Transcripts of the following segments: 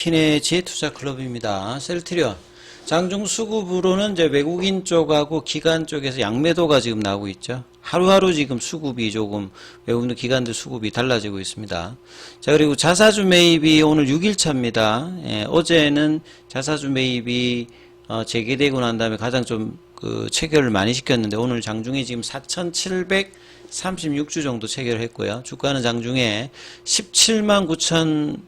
키네지 투자클럽입니다. 셀트리온. 장중 수급으로는 이제 외국인 쪽하고 기관 쪽에서 양매도가 지금 나오고 있죠. 하루하루 지금 수급이 조금 외국인 기관들 수급이 달라지고 있습니다. 자, 그리고 자사주 매입이 오늘 6일차입니다. 예, 어제는 자사주 매입이 재개되고 난 다음에 가장 좀 체결을 많이 시켰는데 오늘 장중에 지금 4,736주 정도 체결을 했고요. 주가는 장중에 17만 9천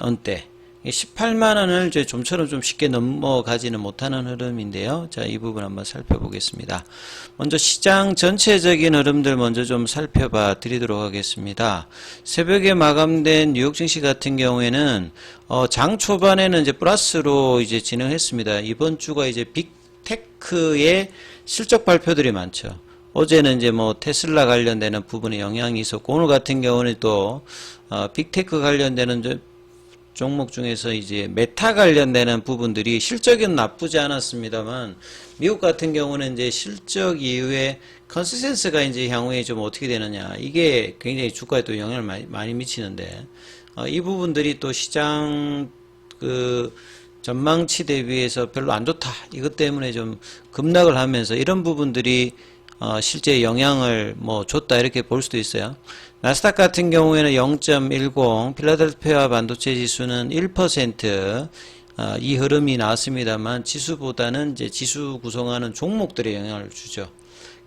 원대 18만 원을 이제 좀처럼 좀 쉽게 넘어가지는 못하는 흐름인데요. 자, 이 부분 한번 살펴보겠습니다. 먼저 시장 전체적인 흐름들 먼저 좀 살펴봐 드리도록 하겠습니다. 새벽에 마감된 뉴욕 증시 같은 경우에는 장 초반에는 이제 플러스로 이제 진행했습니다. 이번 주가 이제 빅테크의 실적 발표들이 많죠. 어제는 이제 뭐 테슬라 관련되는 부분에 영향이 있었고 오늘 같은 경우는 또 빅테크 관련되는 종목 중에서 이제 메타 관련되는 부분들이 실적은 나쁘지 않았습니다만 미국 같은 경우는 이제 실적 이후에 컨센서스가 이제 향후에 좀 어떻게 되느냐 이게 굉장히 주가에 또 영향을 많이 미치는데 이 부분들이 또 시장 전망치 대비해서 별로 안 좋다 이것 때문에 좀 급락을 하면서 이런 부분들이 실제 영향을 뭐 줬다 이렇게 볼 수도 있어요. 나스닥 같은 경우에는 0.10, 필라델피아 반도체 지수는 1%, 이 흐름이 나왔습니다만 지수보다는 이제 지수 구성하는 종목들에 영향을 주죠.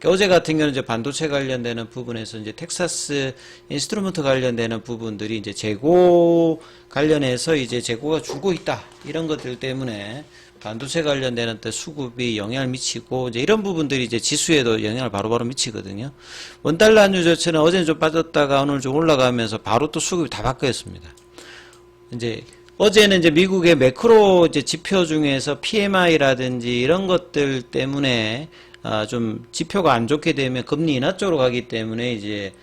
어제 같은 경우는 이제 반도체 관련되는 부분에서 이제 텍사스 인스트루먼트 관련되는 부분들이 이제 재고 관련해서 이제 재고가 줄고 있다 이런 것들 때문에 반도체 관련되는 때 수급이 영향을 미치고 이제 이런 부분들이 이제 지수에도 영향을 바로바로 미치거든요. 원달러 환율 자체는 어제는 좀 빠졌다가 오늘 좀 올라가면서 바로 또 수급이 다 바뀌었습니다. 이제 어제는 이제 미국의 매크로 이제 지표 중에서 PMI라든지 이런 것들 때문에 좀 지표가 안 좋게 되면 금리 인하 쪽으로 가기 때문에 이제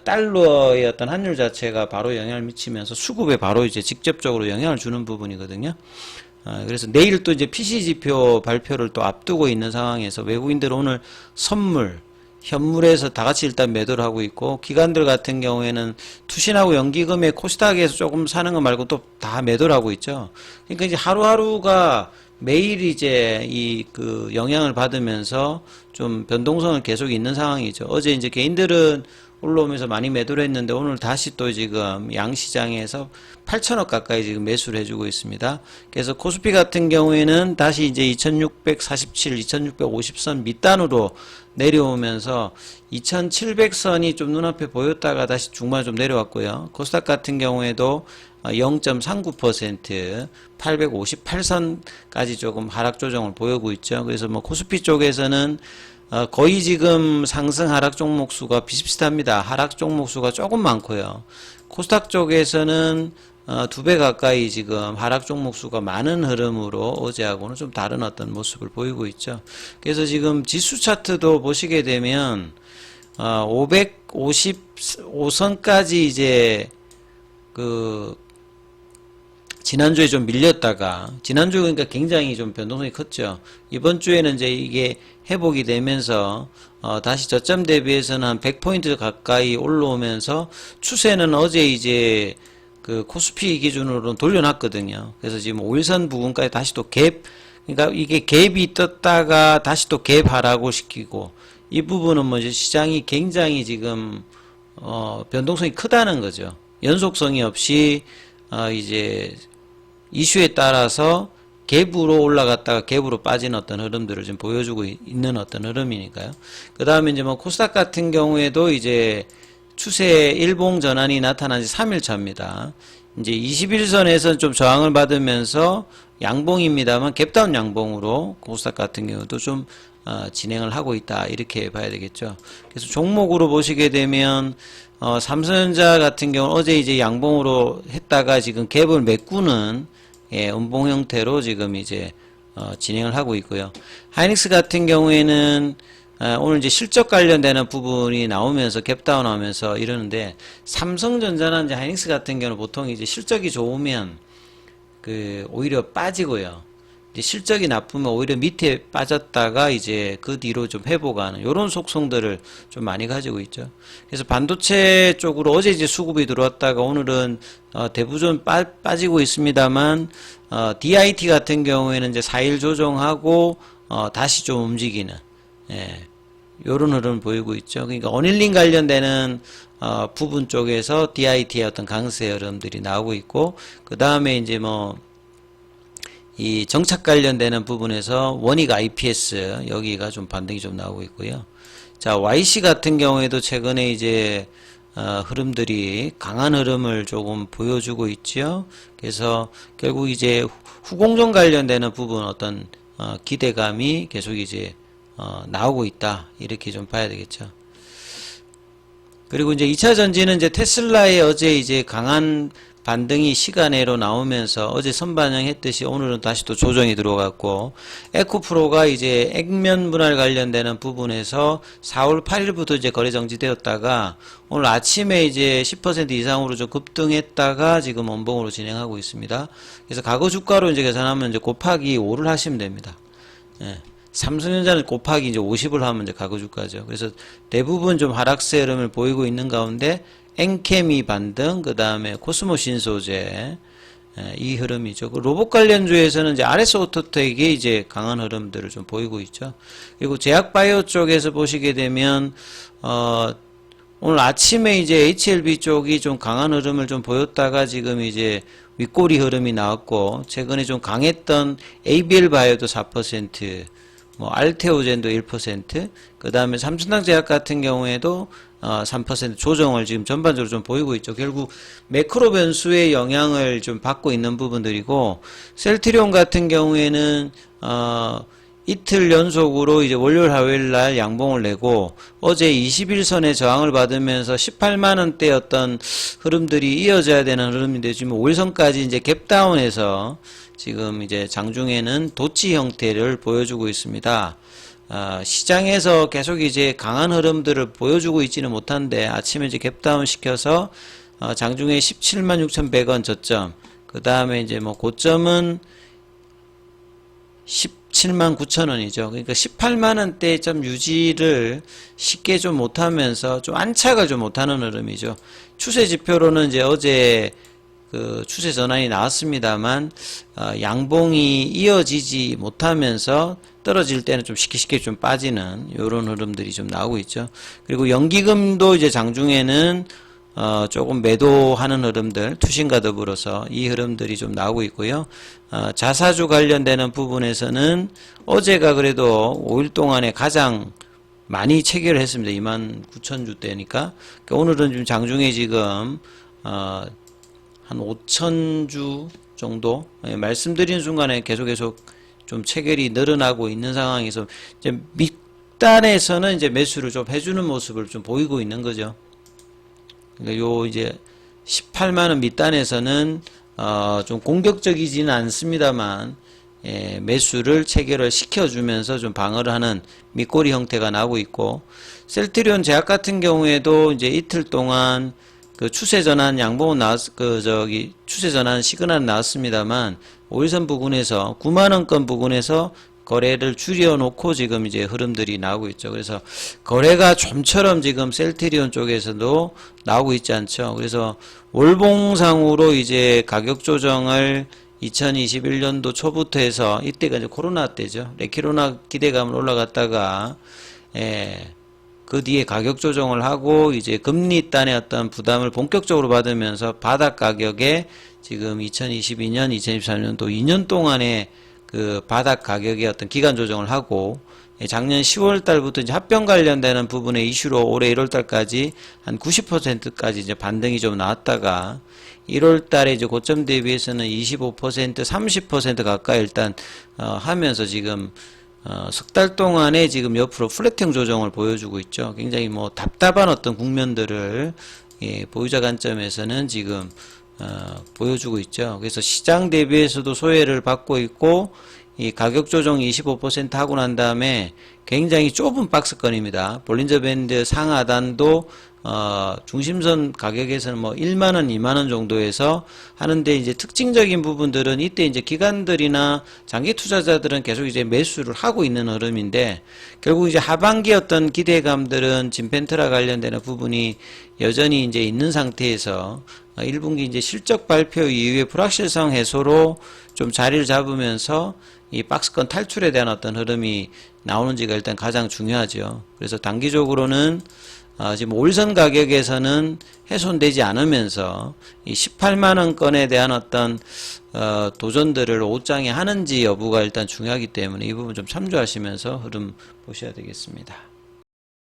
달러의 어떤 환율 자체가 바로 영향을 미치면서 수급에 바로 이제 직접적으로 영향을 주는 부분이거든요. 그래서 내일 또 이제 PC 지표 발표를 또 앞두고 있는 상황에서 외국인들은 오늘 선물, 현물에서 다 같이 일단 매도를 하고 있고 기관들 같은 경우에는 투신하고 연기금에 코스닥에서 조금 사는 거 말고 또 다 매도를 하고 있죠. 그러니까 이제 하루하루가 매일 이제 영향을 받으면서 좀 변동성을 계속 있는 상황이죠. 어제 이제 개인들은 올라오면서 많이 매도를 했는데 오늘 다시 또 지금 양시장에서 8천억 가까이 지금 매수를 해주고 있습니다. 그래서 코스피 같은 경우에는 다시 이제 2647, 2650선 밑단으로 내려오면서 2700선이 좀 눈앞에 보였다가 다시 중반에 좀 내려왔고요. 코스닥 같은 경우에도 0.39%, 858선까지 조금 하락 조정을 보이고 있죠. 그래서 뭐 코스피 쪽에서는 거의 지금 상승 하락 종목 수가 비슷비슷합니다. 하락 종목 수가 조금 많고요. 코스닥 쪽에서는 2배 가까이 지금 하락 종목 수가 많은 흐름으로 어제하고는 좀 다른 어떤 모습을 보이고 있죠. 그래서 지금 지수 차트도 보시게 되면 555선까지 이제 지난주에 좀 밀렸다가 지난주에 그러니까 굉장히 좀 변동성이 컸죠. 이번 주에는 이제 이게 회복이 되면서 다시 저점 대비해서는 한 100포인트 가까이 올라오면서 추세는 어제 이제 코스피 기준으로는 돌려놨거든요. 그래서 지금 5일선 부분까지 다시 또 갭, 그러니까 이게 갭이 떴다가 다시 또 갭 하락을 시키고 이 부분은 뭐 이제 시장이 굉장히 지금 변동성이 크다는 거죠. 연속성이 없이 이제 이슈에 따라서 갭으로 올라갔다가 갭으로 빠진 어떤 흐름들을 지금 보여주고 있는 어떤 흐름이니까요. 그 다음에 이제 뭐 코스닥 같은 경우에도 이제 추세 일봉 전환이 나타난 지 3일 차입니다. 이제 21선에서 좀 저항을 받으면서 양봉입니다만 갭다운 양봉으로 코스닥 같은 경우도 좀 진행을 하고 있다 이렇게 봐야 되겠죠. 그래서 종목으로 보시게 되면 삼성전자 같은 경우는 어제 이제 양봉으로 했다가 지금 갭을 메꾸는 음봉 형태로 지금 이제 진행을 하고 있고요. 하이닉스 같은 경우에는 오늘 이제 실적 관련되는 부분이 나오면서 갭다운 하면서 이러는데 삼성전자나 이제 하이닉스 같은 경우는 보통 이제 실적이 좋으면 오히려 빠지고요. 이제 실적이 나쁘면 오히려 밑에 빠졌다가 이제 그 뒤로 좀 회복하는 요런 속성들을 좀 많이 가지고 있죠. 그래서 반도체 쪽으로 어제 이제 수급이 들어왔다가 오늘은 대부분 빠지고 있습니다만 DIT 같은 경우에는 이제 4일 조정하고 다시 좀 움직이는 요런 흐름을 보이고 있죠. 그러니까 어닐링 관련되는 부분 쪽에서 DIT의 어떤 강세 흐름들이 나오고 있고, 그 다음에 이제 뭐 이 정착 관련되는 부분에서 원익 IPS 여기가 좀 반등이 좀 나오고 있고요. 자, YC 같은 경우에도 최근에 이제 흐름들이 강한 흐름을 조금 보여주고 있죠. 그래서 결국 이제 후공정 관련되는 부분 어떤 기대감이 계속 이제 나오고 있다, 이렇게 좀 봐야 되겠죠. 그리고 이제 2차 전지는 이제 테슬라의 어제 이제 강한 반등이 시간외로 나오면서 어제 선반영했듯이 오늘은 다시 또 조정이 들어갔고, 에코프로가 이제 액면 분할 관련되는 부분에서 4월 8일부터 이제 거래 정지되었다가 오늘 아침에 이제 10% 이상으로 좀 급등했다가 지금 원봉으로 진행하고 있습니다. 그래서 과거 주가로 이제 계산하면 이제 곱하기 5를 하시면 됩니다. 삼성전자는 곱하기 이제 50을 하면 이제 과거 주가죠. 그래서 대부분 좀 하락세 흐름을 보이고 있는 가운데 엔케미 반등, 그 다음에 코스모 신소재, 이 흐름이죠. 그 로봇 관련주에서는 이제 RS 오토텍이 이제 강한 흐름들을 좀 보이고 있죠. 그리고 제약바이오 쪽에서 보시게 되면, 오늘 아침에 이제 HLB 쪽이 좀 강한 흐름을 좀 보였다가 지금 이제 윗꼬리 흐름이 나왔고, 최근에 좀 강했던 ABL 바이오도 4%, 뭐 알테오젠도 1%, 그 다음에 삼sun당제약 같은 경우에도 3% 조정을 지금 전반적으로 좀 보이고 있죠. 결국 매크로 변수의 영향을 좀 받고 있는 부분들이고, 셀트리온 같은 경우에는 이틀 연속으로 이제 월요일 화요일 날 양봉을 내고 어제 21선의 저항을 받으면서 18만 원대 어떤 흐름들이 이어져야 되는 흐름인데 지금 5일선까지 이제 갭다운해서 지금 이제 장중에는 도치 형태를 보여주고 있습니다. 시장에서 계속 이제 강한 흐름들을 보여주고 있지는 못한데 아침에 이제 갭다운 시켜서 장중에 17만 6,100원 저점, 그 다음에 이제 뭐 고점은 17만 9천원이죠. 그러니까 18만 원대 점 유지를 쉽게 좀 못하면서 좀 안착을 좀 못하는 흐름이죠. 추세 지표로는 이제 어제 그 추세 전환이 나왔습니다만 양봉이 이어지지 못하면서 떨어질 때는 좀 쉽게 좀 빠지는 이런 흐름들이 좀 나오고 있죠. 그리고 연기금도 이제 장중에는 조금 매도하는 흐름들, 투신과 더불어서 이 흐름들이 좀 나오고 있고요. 자사주 관련되는 부분에서는 어제가 그래도 5일 동안에 가장 많이 체결을 했습니다. 29,000주대니까. 그러니까 오늘은 좀 장중에 지금 한 5,000주 정도, 말씀드린 순간에 계속 좀 체결이 늘어나고 있는 상황에서 이제 밑단에서는 이제 매수를 좀 해주는 모습을 좀 보이고 있는 거죠. 그러니까 요 이제 18만원 밑단에서는 좀 공격적이지는 않습니다만 매수를 체결을 시켜주면서 좀 방어를 하는 밑꼬리 형태가 나오고 있고, 셀트리온 제약 같은 경우에도 이제 이틀 동안 그 추세 전환 양봉은 추세 전환 시그널 나왔습니다만 5일선 부근에서 9만원권 부근에서 거래를 줄여놓고 지금 이제 흐름들이 나오고 있죠. 그래서 거래가 좀처럼 지금 셀트리온 쪽에서도 나오고 있지 않죠. 그래서 월봉상으로 이제 가격 조정을 2021년도 초부터 해서 이때가 이제 코로나 때죠. 레키로나 기대감을 올라갔다가 그 뒤에 가격 조정을 하고 이제 금리 단의 어떤 부담을 본격적으로 받으면서 바닥 가격에 지금 2022년, 2023년도 2년 동안에 그 바닥 가격의 어떤 기간 조정을 하고, 작년 10월 달부터 이제 합병 관련되는 부분의 이슈로 올해 1월 달까지 한 90%까지 이제 반등이 좀 나왔다가 1월 달에 이제 고점 대비해서는 25%, 30% 가까이 일단 하면서 지금 석 달 동안에 지금 옆으로 플랫형 조정을 보여주고 있죠. 굉장히 뭐 답답한 어떤 국면들을 보유자 관점에서는 지금 보여주고 있죠. 그래서 시장 대비해서도 소외를 받고 있고, 이 가격 조정 25% 하고 난 다음에 굉장히 좁은 박스권입니다. 볼린저 밴드 상하단도 중심선 가격에서는 뭐 1만원, 2만원 정도에서 하는데, 이제 특징적인 부분들은 이때 이제 기관들이나 장기 투자자들은 계속 이제 매수를 하고 있는 흐름인데, 결국 이제 하반기 어떤 기대감들은 진펜트라 관련되는 부분이 여전히 이제 있는 상태에서 1분기 이제 실적 발표 이후에 불확실성 해소로 좀 자리를 잡으면서 이 박스권 탈출에 대한 어떤 흐름이 나오는지가 일단 가장 중요하죠. 그래서 단기적으로는 지금 올선 가격에서는 훼손되지 않으면서 이 18만원권에 대한 어떤 도전들을 옷장에 하는지 여부가 일단 중요하기 때문에 이 부분 좀 참조하시면서 흐름 보셔야 되겠습니다.